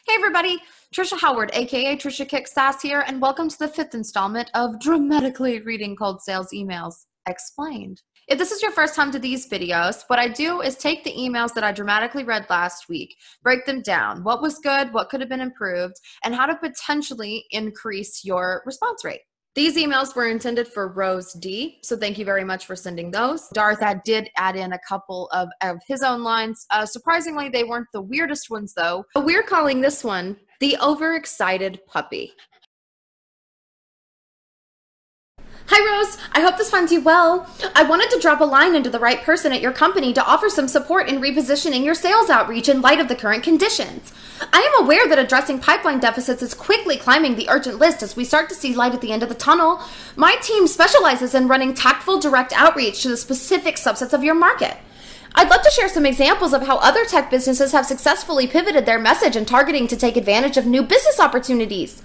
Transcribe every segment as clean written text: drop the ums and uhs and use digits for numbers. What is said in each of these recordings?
Hey everybody, Trisha Howard, aka Trisha Kicks Sass here, and welcome to the 5th installment of Dramatically Reading Cold Sales Emails Explained. If this is your first time to these videos, what I do is take the emails that I dramatically read last week, break them down, what was good, what could have been improved, and how to potentially increase your response rate. These emails were intended for Rose D, so thank you very much for sending those. Darth did add in a couple of his own lines. Surprisingly, they weren't the weirdest ones, though. We're calling this one the Overexcited Puppy. Hi Rose, I hope this finds you well. I wanted to drop a line into the right person at your company to offer some support in repositioning your sales outreach in light of the current conditions. I am aware that addressing pipeline deficits is quickly climbing the urgent list as we start to see light at the end of the tunnel. My team specializes in running tactful direct outreach to the specific subsets of your market. I'd love to share some examples of how other tech businesses have successfully pivoted their message and targeting to take advantage of new business opportunities.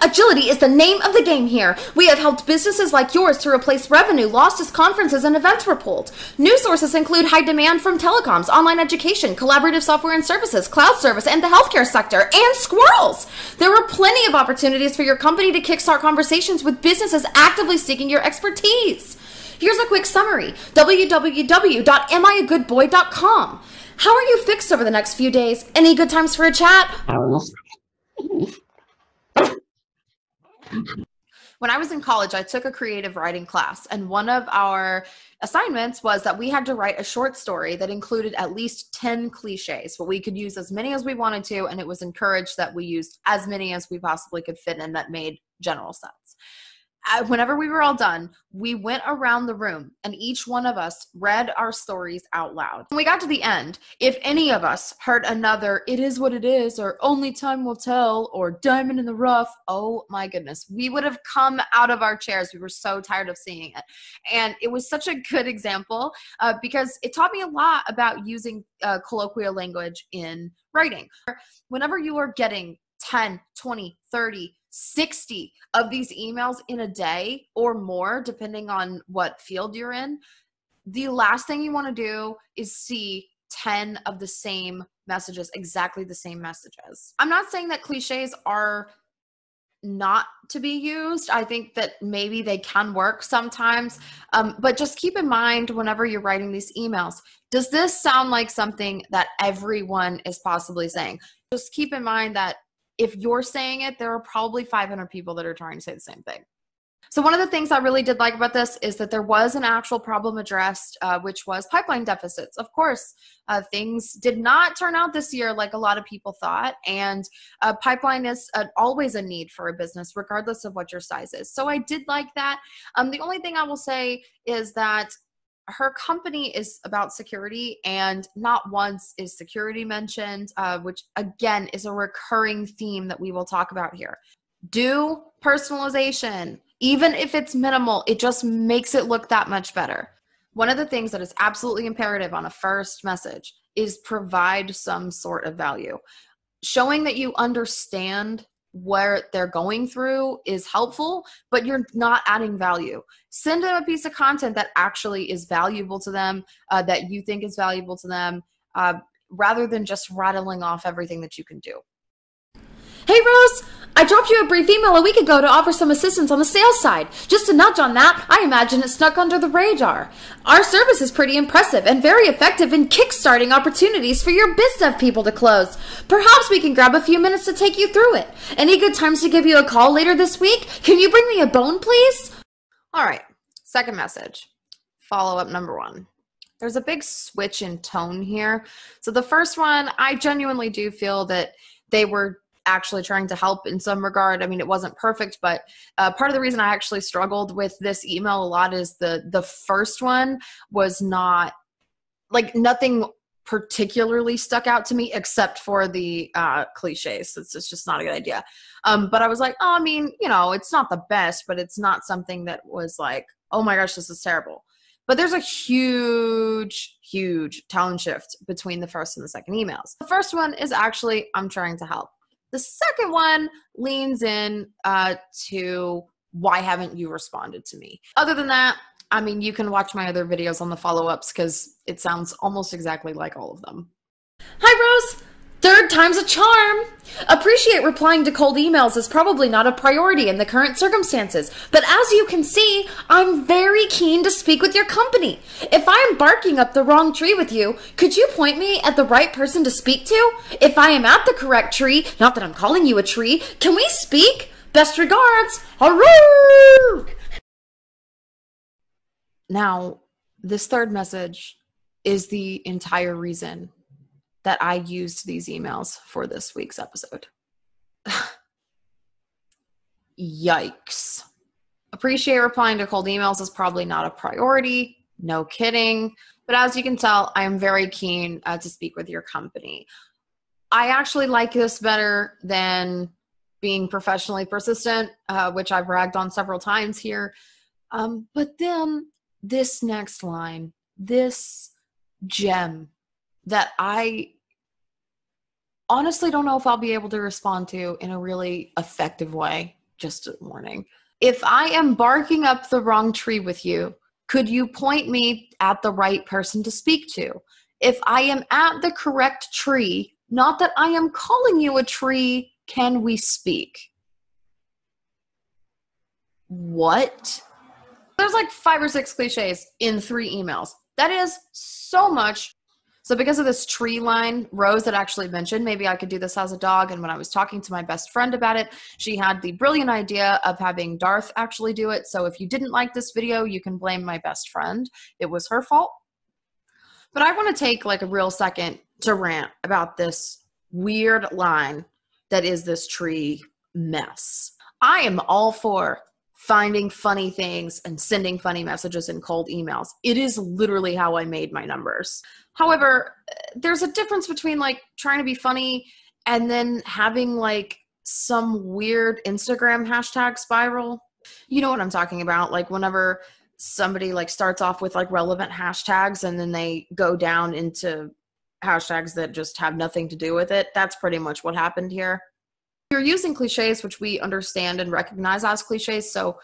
Agility is the name of the game here. We have helped businesses like yours to replace revenue lost as conferences and events were pulled. New sources include high demand from telecoms, online education, collaborative software and services, cloud service, and the healthcare sector, and squirrels. There are plenty of opportunities for your company to kickstart conversations with businesses actively seeking your expertise. Here's a quick summary: www.amiagoodboy.com. How are you fixed over the next few days? Any good times for a chat? When I was in college, I took a creative writing class, and one of our assignments was that we had to write a short story that included at least 10 cliches, but we could use as many as we wanted to, and it was encouraged that we used as many as we possibly could fit in that made general sense. Whenever we were all done, we went around the room and each one of us read our stories out loud. When we got to the end, if any of us heard another "it is what it is" or "only time will tell" or "diamond in the rough," oh my goodness, we would have come out of our chairs. We were so tired of seeing it. And it was such a good example because it taught me a lot about using colloquial language in writing. Whenever you are getting 10, 20, 30, 60 of these emails in a day or more, depending on what field you're in, the last thing you want to do is see 10 of the same messages, exactly the same messages. I'm not saying that cliches are not to be used. I think that maybe they can work sometimes, but just keep in mind whenever you're writing these emails, does this sound like something that everyone is possibly saying? Just keep in mind that if you're saying it, there are probably 500 people that are trying to say the same thing. So one of the things I really did like about this is that there was an actual problem addressed, which was pipeline deficits. Of course, things did not turn out this year like a lot of people thought, and pipeline is always a need for a business, regardless of what your size is. So I did like that. The only thing I will say is that her company is about security, and not once is security mentioned, which again is a recurring theme that we will talk about here. Do personalization. Even if it's minimal, it just makes it look that much better. One of the things that is absolutely imperative on a first message is provide some sort of value. Showing that you understand where they're going through is helpful, but you're not adding value. Send them a piece of content that actually is valuable to them, that you think is valuable to them, rather than just rattling off everything that you can do. Hey Rose, I dropped you a brief email a week ago to offer some assistance on the sales side. Just a nudge on that, I imagine it snuck under the radar. Our service is pretty impressive and very effective in kickstarting opportunities for your biz dev people to close. Perhaps we can grab a few minutes to take you through it. Any good times to give you a call later this week? Can you bring me a bone, please? All right, second message, follow-up number 1. There's a big switch in tone here. So the first one, I genuinely do feel that they were actually trying to help in some regard. I mean, it wasn't perfect, but part of the reason I actually struggled with this email a lot is the first one was not, like, nothing particularly stuck out to me except for the cliches. It's just not a good idea. But I was like, oh, I mean, you know, it's not the best, but it's not something that was like, oh my gosh, this is terrible. But there's a huge, huge tone shift between the first and the second emails. The first one is actually, I'm trying to help. The second one leans in to, why haven't you responded to me? Other than that, I mean, you can watch my other videos on the follow-ups because it sounds almost exactly like all of them. Hi, Rose. Third time's a charm. Appreciate replying to cold emails is probably not a priority in the current circumstances, but as you can see, I'm very keen to speak with your company. If I am barking up the wrong tree with you, could you point me at the right person to speak to? If I am at the correct tree, not that I'm calling you a tree, can we speak? Best regards, Haru! Now, this third message is the entire reason that I used these emails for this week's episode. Yikes. Appreciate replying to cold emails is probably not a priority. No kidding. But as you can tell, I am very keen to speak with your company. I actually like this better than being professionally persistent, which I've ragged on several times here. But then this next line, this gem that I honestly don't know if I'll be able to respond to in a really effective way. Just a warning. If I am barking up the wrong tree with you, could you point me at the right person to speak to? If I am at the correct tree, not that I am calling you a tree, can we speak? What? There's like 5 or 6 cliches in 3 emails. That is so much. So because of this tree line, Rose had actually mentioned maybe I could do this as a dog. And when I was talking to my best friend about it, she had the brilliant idea of having Darth actually do it. So if you didn't like this video, you can blame my best friend. It was her fault. But I want to take like a real second to rant about this weird line that is this tree mess. I am all for finding funny things and sending funny messages in cold emails. It is literally how I made my numbers. However, there's a difference between like trying to be funny and then having like some weird Instagram hashtag spiral. You know what I'm talking about? Like whenever somebody like starts off with like relevant hashtags and then they go down into hashtags that just have nothing to do with it. That's pretty much what happened here. You're using cliches, which we understand and recognize as cliches, so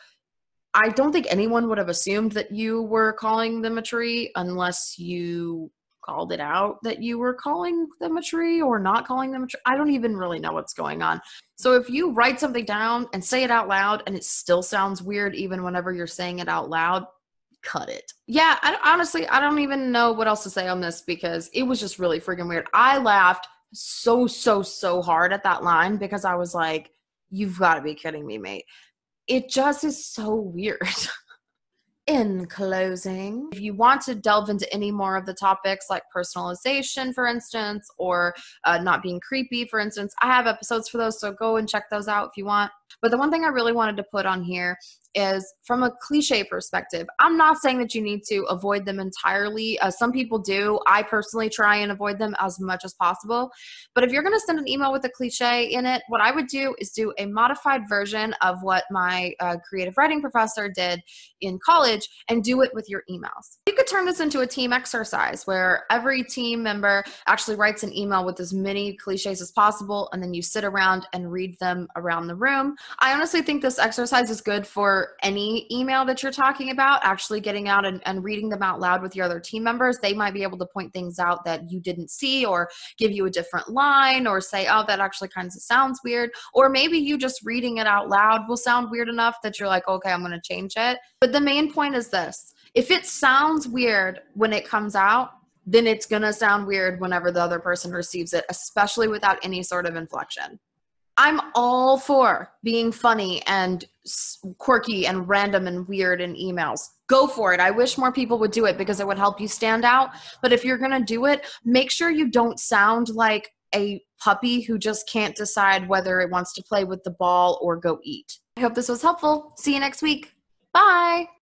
I don't think anyone would have assumed that you were calling them a tree unless you called it out that you were calling them a tree or not calling them a tree. I don't even really know what's going on. So if you write something down and say it out loud and it still sounds weird even whenever you're saying it out loud, cut it. Yeah, honestly, I don't even know what else to say on this because it was just really freaking weird. I laughed so hard at that line because I was like, you've got to be kidding me, mate. It just is so weird. In closing, if you want to delve into any more of the topics like personalization, for instance, or not being creepy, for instance, I have episodes for those, so go and check those out if you want. But the one thing I really wanted to put on here is from a cliche perspective. I'm not saying that you need to avoid them entirely. Some people do. I personally try and avoid them as much as possible. But if you're going to send an email with a cliche in it, what I would do is do a modified version of what my creative writing professor did in college and do it with your emails. You could turn this into a team exercise where every team member actually writes an email with as many cliches as possible, and then you sit around and read them around the room. I honestly think this exercise is good for any email that you're talking about, actually getting out and reading them out loud with your other team members. They might be able to point things out that you didn't see or give you a different line or say, oh, that actually kind of sounds weird. Or maybe you just reading it out loud will sound weird enough that you're like, okay, I'm going to change it. But the main point is this. If it sounds weird when it comes out, then it's going to sound weird whenever the other person receives it, especially without any sort of inflection. I'm all for being funny and quirky and random and weird in emails. Go for it. I wish more people would do it because it would help you stand out. But if you're going to do it, make sure you don't sound like a puppy who just can't decide whether it wants to play with the ball or go eat. I hope this was helpful. See you next week. Bye.